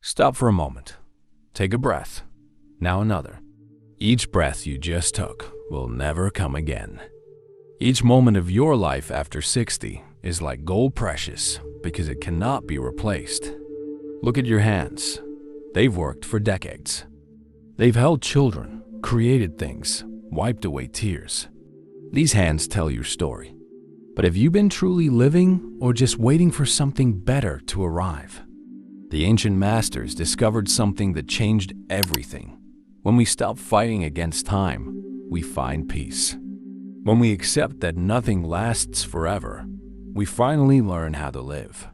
Stop for a moment. Take a breath. Now another. Each breath you just took will never come again. Each moment of your life after 60 is like gold precious because it cannot be replaced. Look at your hands. They've worked for decades. They've held children, created things, wiped away tears. These hands tell your story. But have you been truly living or just waiting for something better to arrive? The ancient masters discovered something that changed everything. When we stop fighting against time, we find peace. When we accept that nothing lasts forever, we finally learn how to live.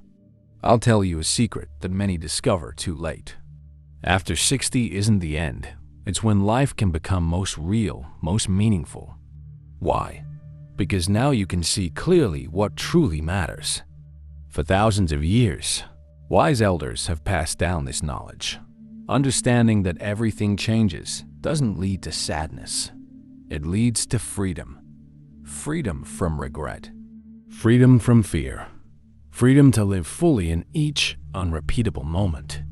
I'll tell you a secret that many discover too late. After 60 isn't the end. It's when life can become most real, most meaningful. Why? Because now you can see clearly what truly matters. For thousands of years, wise elders have passed down this knowledge. Understanding that everything changes doesn't lead to sadness. It leads to freedom. Freedom from regret. Freedom from fear. Freedom to live fully in each unrepeatable moment.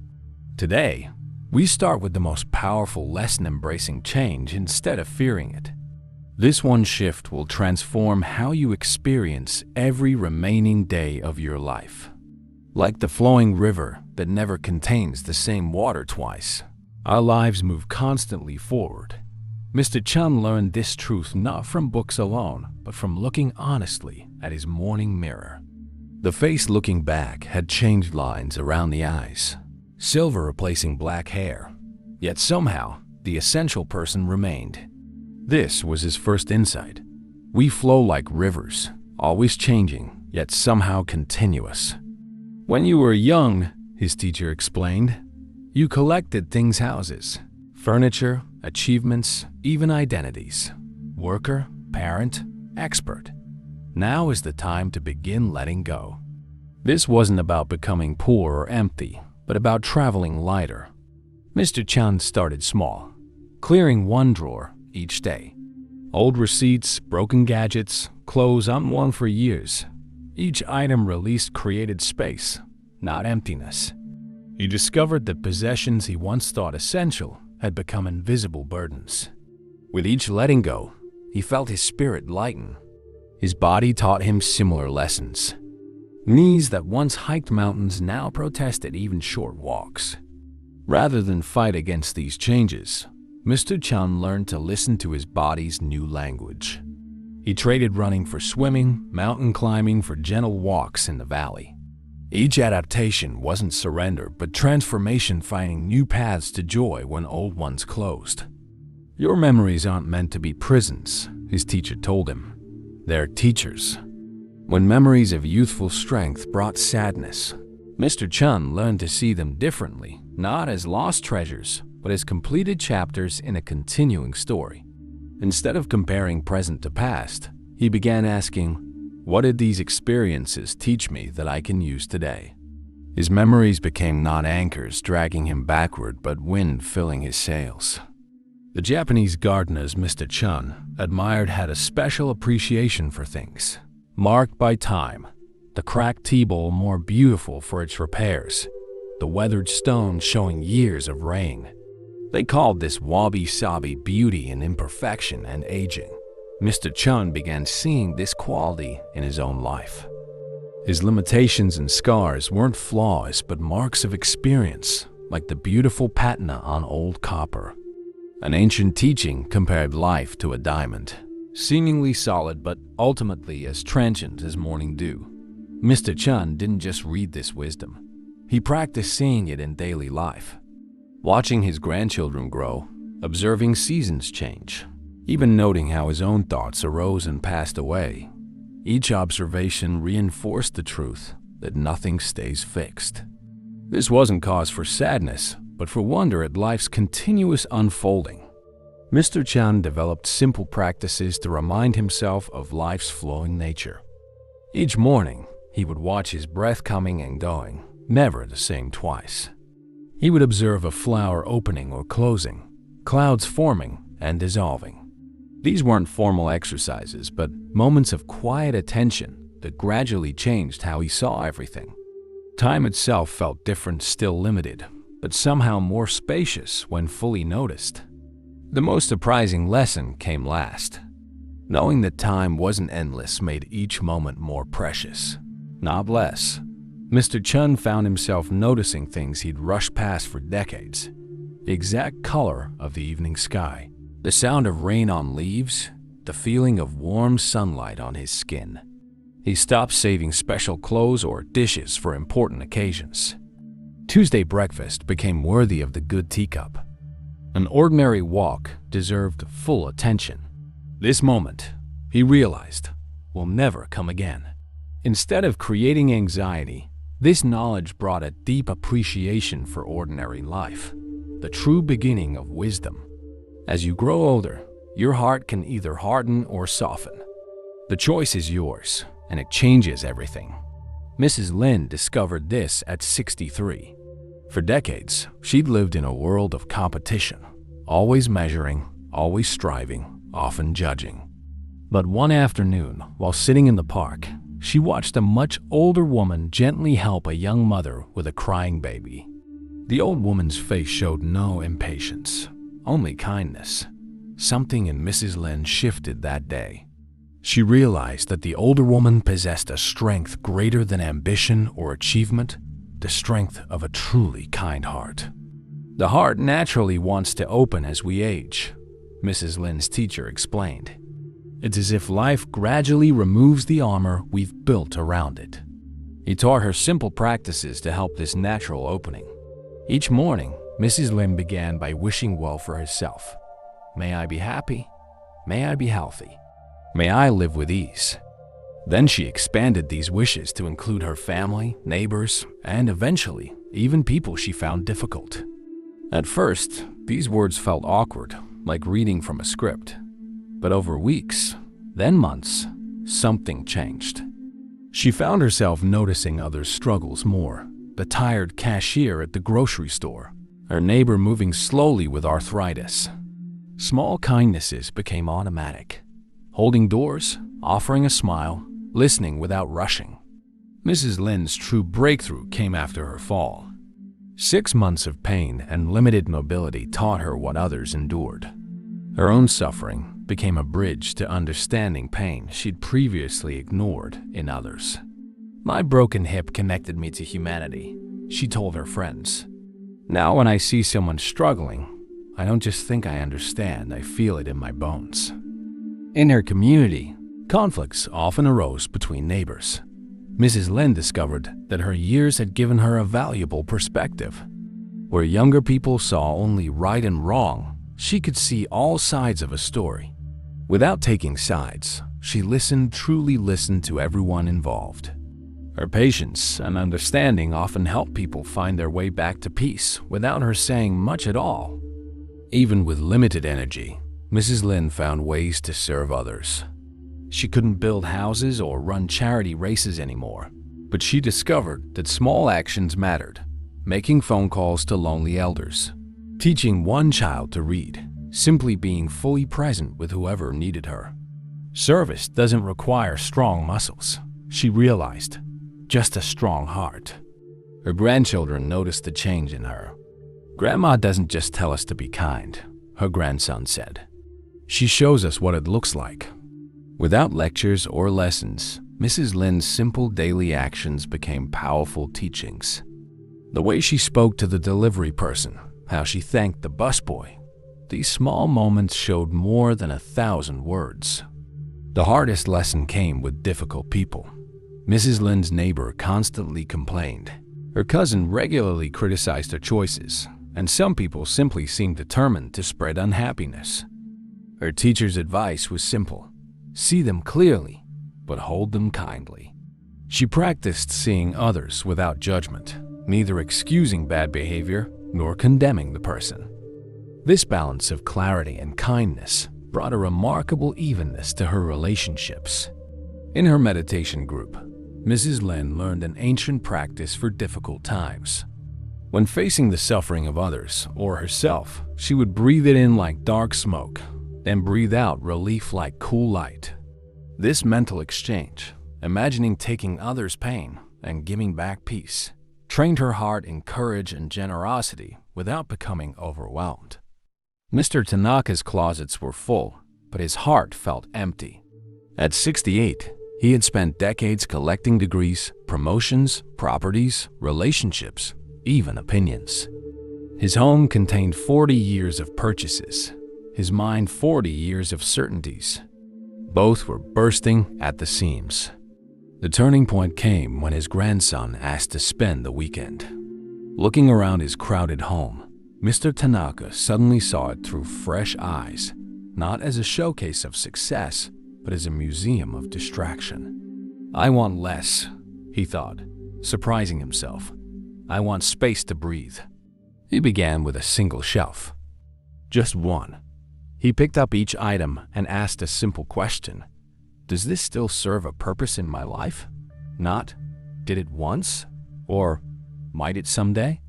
Today, we start with the most powerful lesson embracing change instead of fearing it. This one shift will transform how you experience every remaining day of your life. Like the flowing river that never contains the same water twice, our lives move constantly forward. Mr. Chun learned this truth not from books alone, but from looking honestly at his morning mirror. The face looking back had changed lines around the eyes, silver replacing black hair, yet somehow the essential person remained. This was his first insight. We flow like rivers, always changing, yet somehow continuous. When you were young, his teacher explained, you collected things, houses, furniture, achievements, even identities. Worker, parent, expert. Now is the time to begin letting go. This wasn't about becoming poor or empty, but about traveling lighter. Mr. Chun started small, clearing one drawer each day. Old receipts, broken gadgets, clothes unworn for years. Each item released created space, not emptiness. He discovered that possessions he once thought essential had become invisible burdens. With each letting go, he felt his spirit lighten. His body taught him similar lessons. Knees that once hiked mountains now protested even short walks. Rather than fight against these changes, Mr. Chun learned to listen to his body's new language. He traded running for swimming, mountain climbing for gentle walks in the valley. Each adaptation wasn't surrender, but transformation, finding new paths to joy when old ones closed. Your memories aren't meant to be prisons, his teacher told him. They're teachers. When memories of youthful strength brought sadness, Mr. Chun learned to see them differently, not as lost treasures, but as completed chapters in a continuing story. Instead of comparing present to past, he began asking, what did these experiences teach me that I can use today? His memories became not anchors dragging him backward, but wind filling his sails. The Japanese gardeners Mr. Chun admired had a special appreciation for things, marked by time. The cracked tea bowl more beautiful for its repairs, the weathered stone showing years of rain. They called this wabi-sabi beauty in imperfection and aging. Mr. Chun began seeing this quality in his own life. His limitations and scars weren't flaws but marks of experience, like the beautiful patina on old copper. An ancient teaching compared life to a diamond, seemingly solid but ultimately as transient as morning dew. Mr. Chun didn't just read this wisdom. He practiced seeing it in daily life. Watching his grandchildren grow, observing seasons change, even noting how his own thoughts arose and passed away. Each observation reinforced the truth that nothing stays fixed. This wasn't cause for sadness, but for wonder at life's continuous unfolding. Mr. Chun developed simple practices to remind himself of life's flowing nature. Each morning, he would watch his breath coming and going, never the same twice. He would observe a flower opening or closing, clouds forming and dissolving. These weren't formal exercises, but moments of quiet attention that gradually changed how he saw everything. Time itself felt different, still limited, but somehow more spacious when fully noticed. The most surprising lesson came last. Knowing that time wasn't endless made each moment more precious, not less. Mr. Chun found himself noticing things he'd rushed past for decades. The exact color of the evening sky, the sound of rain on leaves, the feeling of warm sunlight on his skin. He stopped saving special clothes or dishes for important occasions. Tuesday breakfast became worthy of the good teacup. An ordinary walk deserved full attention. This moment, he realized, will never come again. Instead of creating anxiety, this knowledge brought a deep appreciation for ordinary life, the true beginning of wisdom. As you grow older, your heart can either harden or soften. The choice is yours, and it changes everything. Mrs. Lin discovered this at 63. For decades, she'd lived in a world of competition, always measuring, always striving, often judging. But one afternoon, while sitting in the park, she watched a much older woman gently help a young mother with a crying baby. The old woman's face showed no impatience, only kindness. Something in Mrs. Lin shifted that day. She realized that the older woman possessed a strength greater than ambition or achievement, the strength of a truly kind heart. The heart naturally wants to open as we age, Mrs. Lin's teacher explained. It's as if life gradually removes the armor we've built around it. He taught her simple practices to help this natural opening. Each morning, Mrs. Lin began by wishing well for herself. May I be happy. May I be healthy. May I live with ease. Then she expanded these wishes to include her family, neighbors, and eventually, even people she found difficult. At first, these words felt awkward, like reading from a script. But over weeks, then months, something changed. She found herself noticing others' struggles more. The tired cashier at the grocery store, her neighbor moving slowly with arthritis. Small kindnesses became automatic. Holding doors, offering a smile, listening without rushing. Mrs. Lin's true breakthrough came after her fall. 6 months of pain and limited mobility taught her what others endured. Her own suffering became a bridge to understanding pain she'd previously ignored in others. My broken hip connected me to humanity, she told her friends. Now when I see someone struggling, I don't just think I understand, I feel it in my bones. In her community, conflicts often arose between neighbors. Mrs. Lin discovered that her years had given her a valuable perspective. Where younger people saw only right and wrong, she could see all sides of a story. Without taking sides, she truly listened to everyone involved. Her patience and understanding often helped people find their way back to peace without her saying much at all. Even with limited energy, Mrs. Lin found ways to serve others. She couldn't build houses or run charity races anymore, but she discovered that small actions mattered. Making phone calls to lonely elders, teaching one child to read, simply being fully present with whoever needed her. Service doesn't require strong muscles, she realized, just a strong heart. Her grandchildren noticed the change in her. Grandma doesn't just tell us to be kind, her grandson said. She shows us what it looks like. Without lectures or lessons, Mrs. Lin's simple daily actions became powerful teachings. The way she spoke to the delivery person, how she thanked the busboy, these small moments showed more than 1,000 words. The hardest lesson came with difficult people. Mrs. Lin's neighbor constantly complained. Her cousin regularly criticized her choices, and some people simply seemed determined to spread unhappiness. Her teacher's advice was simple. See them clearly, but hold them kindly. She practiced seeing others without judgment, neither excusing bad behavior nor condemning the person. This balance of clarity and kindness brought a remarkable evenness to her relationships. In her meditation group, Mrs. Lin learned an ancient practice for difficult times. When facing the suffering of others or herself, she would breathe it in like dark smoke, then breathe out relief like cool light. This mental exchange, imagining taking others' pain and giving back peace, trained her heart in courage and generosity without becoming overwhelmed. Mr. Tanaka's closets were full, but his heart felt empty. At 68, he had spent decades collecting degrees, promotions, properties, relationships, even opinions. His home contained 40 years of purchases, his mind 40 years of certainties. Both were bursting at the seams. The turning point came when his grandson asked to spend the weekend. Looking around his crowded home, Mr. Tanaka suddenly saw it through fresh eyes, not as a showcase of success, but as a museum of distraction. "I want less," he thought, surprising himself. "I want space to breathe." He began with a single shelf. Just one. He picked up each item and asked a simple question. Does this still serve a purpose in my life? Not, did it once? Or might it someday?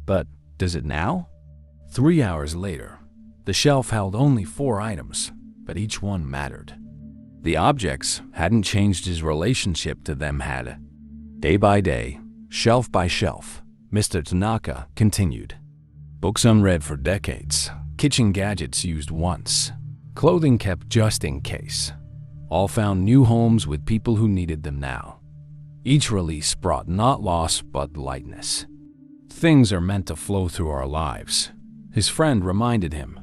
But does it now? 3 hours later, the shelf held only 4 items, but each one mattered. The objects hadn't changed his relationship to them had. Day by day, shelf by shelf, Mr. Tanaka continued. Books unread for decades, kitchen gadgets used once, clothing kept just in case. All found new homes with people who needed them now. Each release brought not loss but lightness. Things are meant to flow through our lives, his friend reminded him,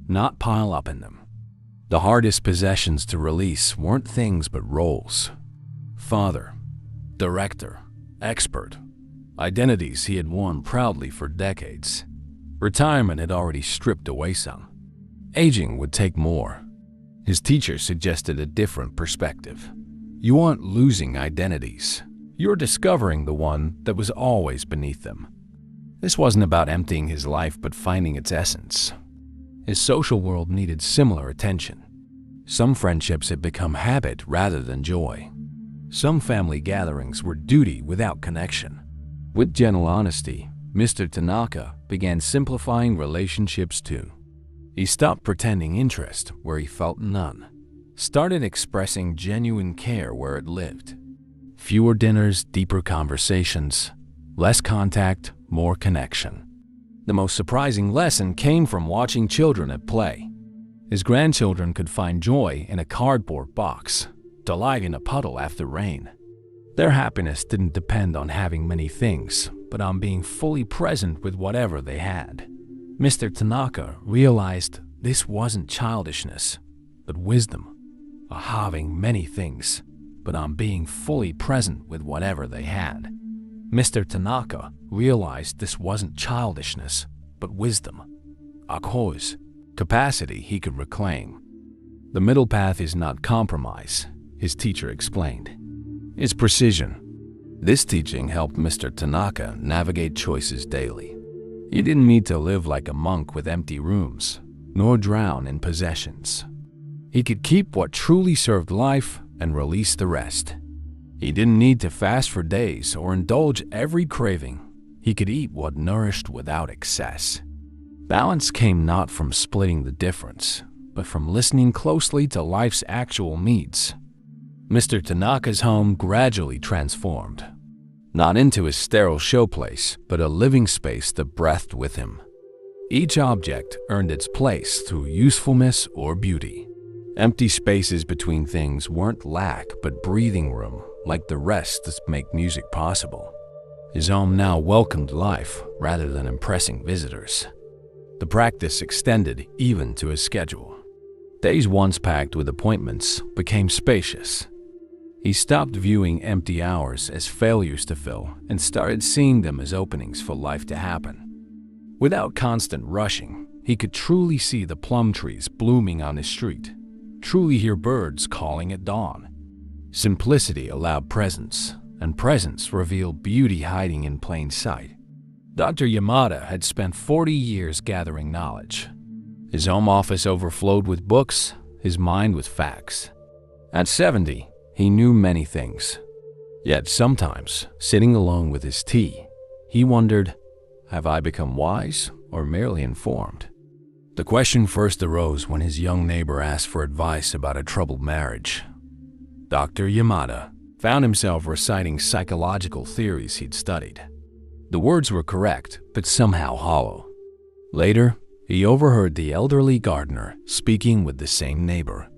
not pile up in them. The hardest possessions to release weren't things but roles. Father, director, expert, identities he had worn proudly for decades. Retirement had already stripped away some. Aging would take more. His teacher suggested a different perspective. You aren't losing identities. You're discovering the one that was always beneath them. This wasn't about emptying his life but finding its essence. His social world needed similar attention. Some friendships had become habit rather than joy. Some family gatherings were duty without connection. With gentle honesty, Mr. Tanaka began simplifying relationships too. He stopped pretending interest where he felt none, started expressing genuine care where it lived. Fewer dinners, deeper conversations, less contact, more connection. The most surprising lesson came from watching children at play. His grandchildren could find joy in a cardboard box, delight in a puddle after rain. Their happiness didn't depend on having many things, but on being fully present with whatever they had. Mr. Tanaka realized this wasn't childishness, but wisdom, a having many things, but on being fully present with whatever they had. Mr. Tanaka realized this wasn't childishness, but wisdom, a cause, capacity he could reclaim. The middle path is not compromise, his teacher explained. It's precision. This teaching helped Mr. Tanaka navigate choices daily. He didn't need to live like a monk with empty rooms, nor drown in possessions. He could keep what truly served life and release the rest. He didn't need to fast for days or indulge every craving. He could eat what nourished without excess. Balance came not from splitting the difference, but from listening closely to life's actual needs. Mr. Tanaka's home gradually transformed. Not into a sterile showplace, but a living space that breathed with him. Each object earned its place through usefulness or beauty. Empty spaces between things weren't lack, but breathing room, like the rest that make music possible. His home now welcomed life rather than impressing visitors. The practice extended even to his schedule. Days once packed with appointments became spacious. He stopped viewing empty hours as failures to fill and started seeing them as openings for life to happen. Without constant rushing, he could truly see the plum trees blooming on his street, truly hear birds calling at dawn. Simplicity allowed presence, and presence revealed beauty hiding in plain sight. Dr. Yamada had spent 40 years gathering knowledge. His home office overflowed with books, his mind with facts. At 70, he knew many things. Yet sometimes, sitting alone with his tea, he wondered, have I become wise or merely informed? The question first arose when his young neighbor asked for advice about a troubled marriage. Dr. Yamada found himself reciting psychological theories he'd studied. The words were correct, but somehow hollow. Later, he overheard the elderly gardener speaking with the same neighbor.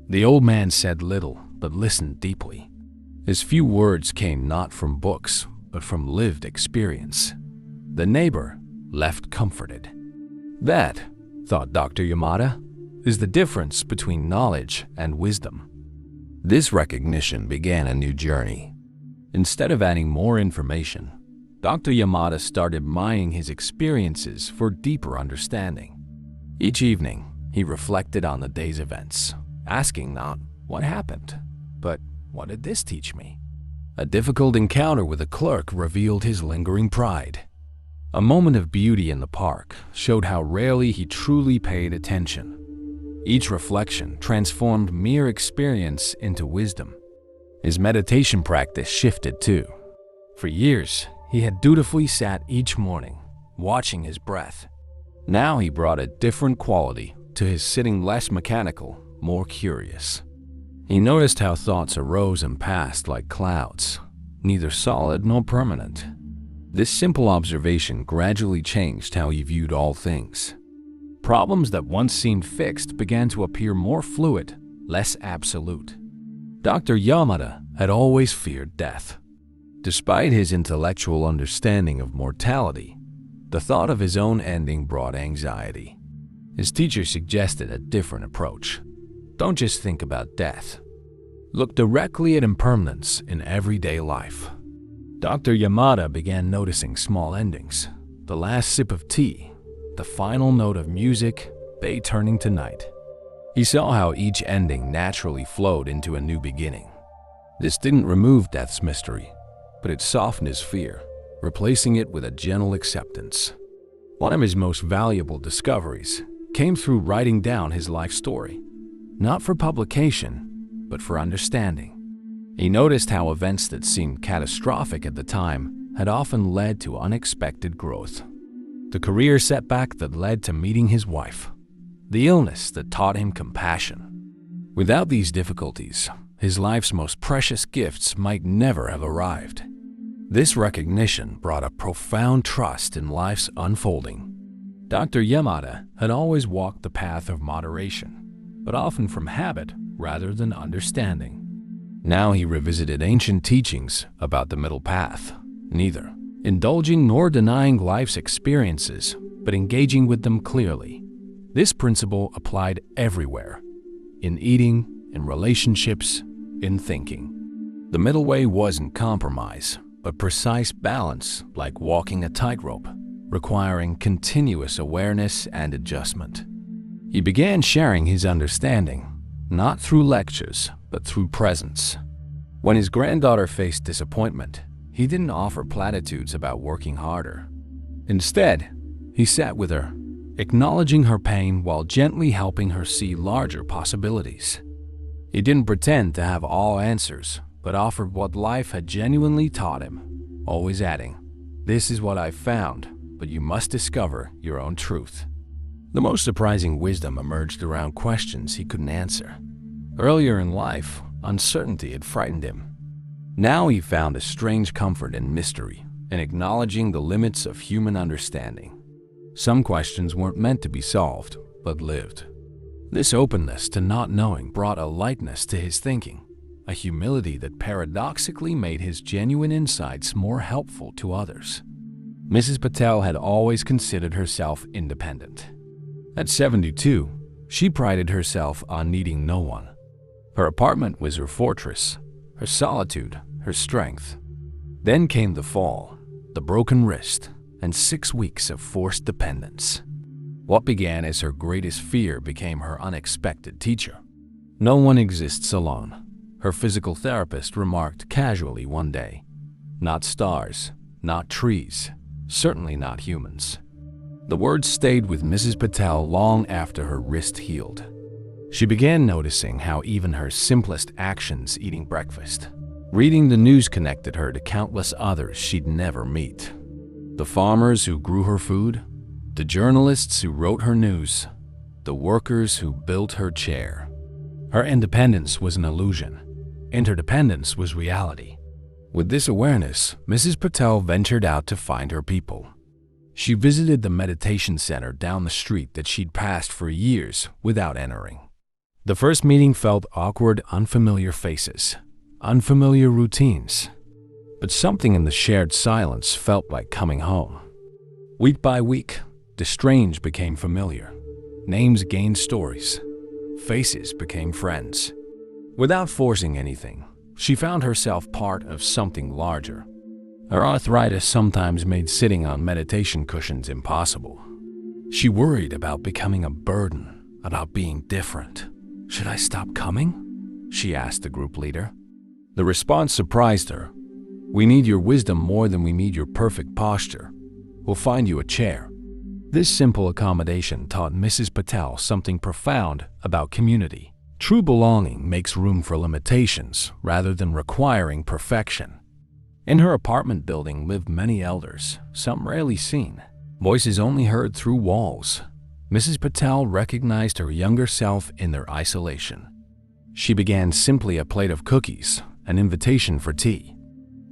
The old man said little, but listened deeply. His few words came not from books, but from lived experience. The neighbor left comforted. That, thought Dr. Yamada, is the difference between knowledge and wisdom. This recognition began a new journey. Instead of adding more information, Dr. Yamada started mining his experiences for deeper understanding. Each evening, he reflected on the day's events, asking not what happened, but what did this teach me? A difficult encounter with a clerk revealed his lingering pride. A moment of beauty in the park showed how rarely he truly paid attention. Each reflection transformed mere experience into wisdom. His meditation practice shifted too. For years, he had dutifully sat each morning, watching his breath. Now he brought a different quality to his sitting, less mechanical, more curious. He noticed how thoughts arose and passed like clouds, neither solid nor permanent. This simple observation gradually changed how he viewed all things. Problems that once seemed fixed began to appear more fluid, less absolute. Dr. Yamada had always feared death. Despite his intellectual understanding of mortality, the thought of his own ending brought anxiety. His teacher suggested a different approach. Don't just think about death. Look directly at impermanence in everyday life. Dr. Yamada began noticing small endings, the last sip of tea, the final note of music, day turning to night. He saw how each ending naturally flowed into a new beginning. This didn't remove death's mystery, but it softened his fear, replacing it with a gentle acceptance. One of his most valuable discoveries came through writing down his life story, not for publication, but for understanding. He noticed how events that seemed catastrophic at the time had often led to unexpected growth. The career setback that led to meeting his wife, the illness that taught him compassion. Without these difficulties, his life's most precious gifts might never have arrived. This recognition brought a profound trust in life's unfolding. Dr. Yamada had always walked the path of moderation, but often from habit rather than understanding. Now he revisited ancient teachings about the middle path, neither indulging nor denying life's experiences, but engaging with them clearly. This principle applied everywhere, in eating, in relationships, in thinking. The middle way wasn't compromise, but precise balance, like walking a tightrope, requiring continuous awareness and adjustment. He began sharing his understanding, not through lectures, but through presence. When his granddaughter faced disappointment, he didn't offer platitudes about working harder. Instead, he sat with her, acknowledging her pain while gently helping her see larger possibilities. He didn't pretend to have all answers, but offered what life had genuinely taught him, always adding, "This is what I've found, but you must discover your own truth." The most surprising wisdom emerged around questions he couldn't answer. Earlier in life, uncertainty had frightened him. Now he found a strange comfort in mystery and acknowledging the limits of human understanding. Some questions weren't meant to be solved, but lived. This openness to not knowing brought a lightness to his thinking, a humility that paradoxically made his genuine insights more helpful to others. Mrs. Patel had always considered herself independent. At 72, she prided herself on needing no one. Her apartment was her fortress, her solitude, her strength. Then came the fall, the broken wrist, and 6 weeks of forced dependence. What began as her greatest fear became her unexpected teacher. No one exists alone, her physical therapist remarked casually one day. Not stars, not trees, certainly not humans. The words stayed with Mrs. Patel long after her wrist healed. She began noticing how even her simplest actions, eating breakfast, reading the news, connected her to countless others she'd never meet. The farmers who grew her food, the journalists who wrote her news, the workers who built her chair. Her independence was an illusion. Interdependence was reality. With this awareness, Mrs. Patel ventured out to find her people. She visited the meditation center down the street that she'd passed for years without entering. The first meeting felt awkward, unfamiliar faces, unfamiliar routines. But something in the shared silence felt like coming home. Week by week, the strange became familiar. Names gained stories. Faces became friends. Without forcing anything, she found herself part of something larger. Her arthritis sometimes made sitting on meditation cushions impossible. She worried about becoming a burden, about being different. "Should I stop coming?" she asked the group leader. The response surprised her. "We need your wisdom more than we need your perfect posture. We'll find you a chair." This simple accommodation taught Mrs. Patel something profound about community. True belonging makes room for limitations rather than requiring perfection. In her apartment building lived many elders, some rarely seen, voices only heard through walls. Mrs. Patel recognized her younger self in their isolation. She began simply a plate of cookies, an invitation for tea.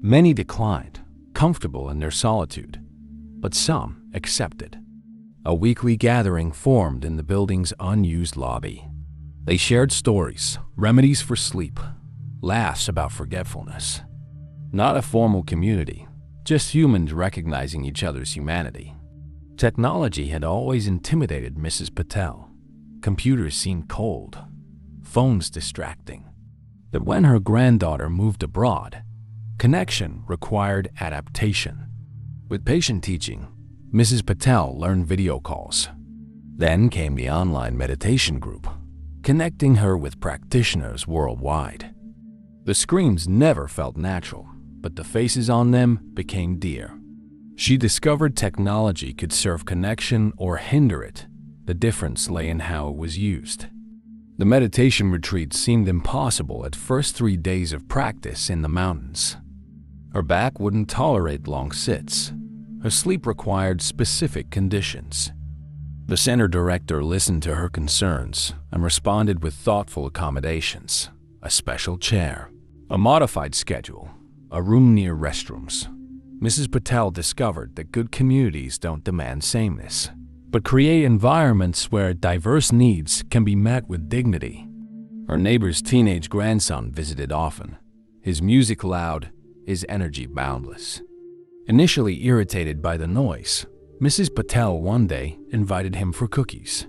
Many declined, comfortable in their solitude, but some accepted. A weekly gathering formed in the building's unused lobby. They shared stories, remedies for sleep, laughs about forgetfulness. Not a formal community, just humans recognizing each other's humanity. Technology had always intimidated Mrs. Patel. Computers seemed cold, phones distracting. But when her granddaughter moved abroad, connection required adaptation. With patient teaching, Mrs. Patel learned video calls. Then came the online meditation group, connecting her with practitioners worldwide. The screens never felt natural, but the faces on them became dear. She discovered technology could serve connection or hinder it. The difference lay in how it was used. The meditation retreat seemed impossible at first 3 days of practice in the mountains. Her back wouldn't tolerate long sits. Her sleep required specific conditions. The center director listened to her concerns and responded with thoughtful accommodations, a special chair, a modified schedule, a room near restrooms. Mrs. Patel discovered that good communities don't demand sameness, but create environments where diverse needs can be met with dignity. Her neighbor's teenage grandson visited often, his music loud, his energy boundless. Initially irritated by the noise, Mrs. Patel one day invited him for cookies.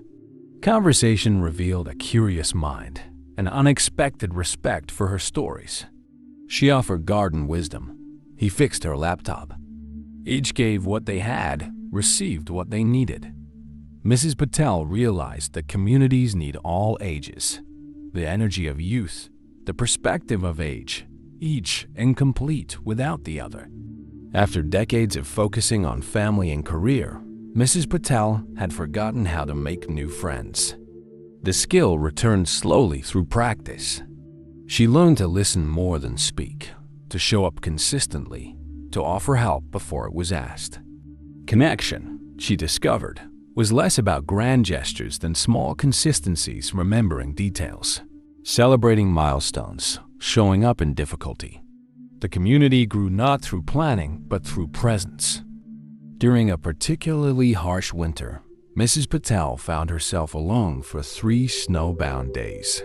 Conversation revealed a curious mind, an unexpected respect for her stories. She offered garden wisdom. He fixed her laptop. Each gave what they had, received what they needed. Mrs. Patel realized that communities need all ages, the energy of youth, the perspective of age, each incomplete without the other. After decades of focusing on family and career, Mrs. Patel had forgotten how to make new friends. The skill returned slowly through practice. She learned to listen more than speak, to show up consistently, to offer help before it was asked. Connection, she discovered, was less about grand gestures than small consistencies, remembering details, celebrating milestones, showing up in difficulty. The community grew not through planning, but through presence. During a particularly harsh winter, Mrs. Patel found herself alone for 3 snowbound days.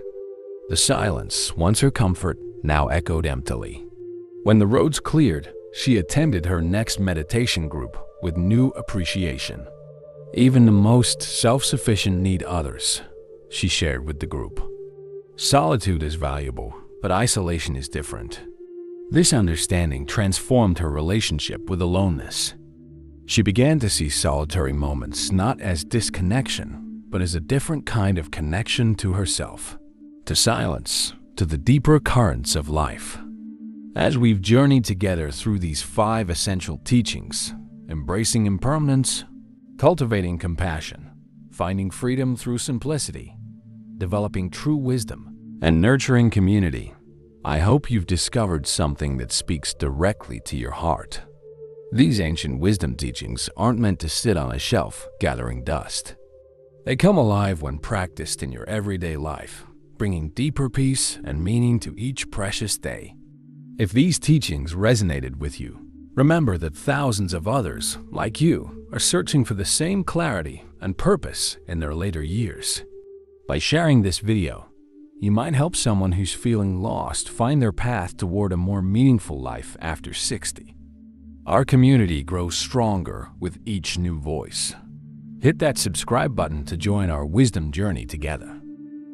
The silence, once her comfort, now echoed emptily. When the roads cleared, she attended her next meditation group with new appreciation. Even the most self-sufficient need others, she shared with the group. Solitude is valuable, but isolation is different. This understanding transformed her relationship with aloneness. She began to see solitary moments not as disconnection, but as a different kind of connection to herself, to silence, to the deeper currents of life. As we've journeyed together through these 5 essential teachings, embracing impermanence, cultivating compassion, finding freedom through simplicity, developing true wisdom, and nurturing community, I hope you've discovered something that speaks directly to your heart. These ancient wisdom teachings aren't meant to sit on a shelf gathering dust. They come alive when practiced in your everyday life, bringing deeper peace and meaning to each precious day. If these teachings resonated with you, remember that thousands of others, like you, are searching for the same clarity and purpose in their later years. By sharing this video, you might help someone who's feeling lost find their path toward a more meaningful life after 60. Our community grows stronger with each new voice. Hit that subscribe button to join our wisdom journey together.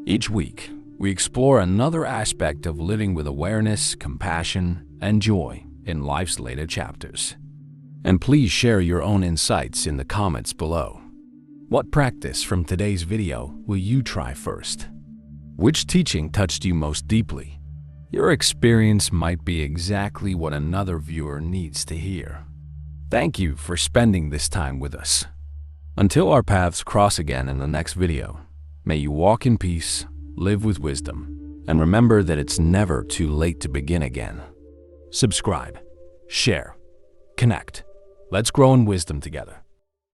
Each week, we explore another aspect of living with awareness, compassion, and joy in life's later chapters. And please share your own insights in the comments below. What practice from today's video will you try first? Which teaching touched you most deeply? Your experience might be exactly what another viewer needs to hear. Thank you for spending this time with us. Until our paths cross again in the next video, may you walk in peace, live with wisdom, and remember that it's never too late to begin again. Subscribe, share, connect. Let's grow in wisdom together.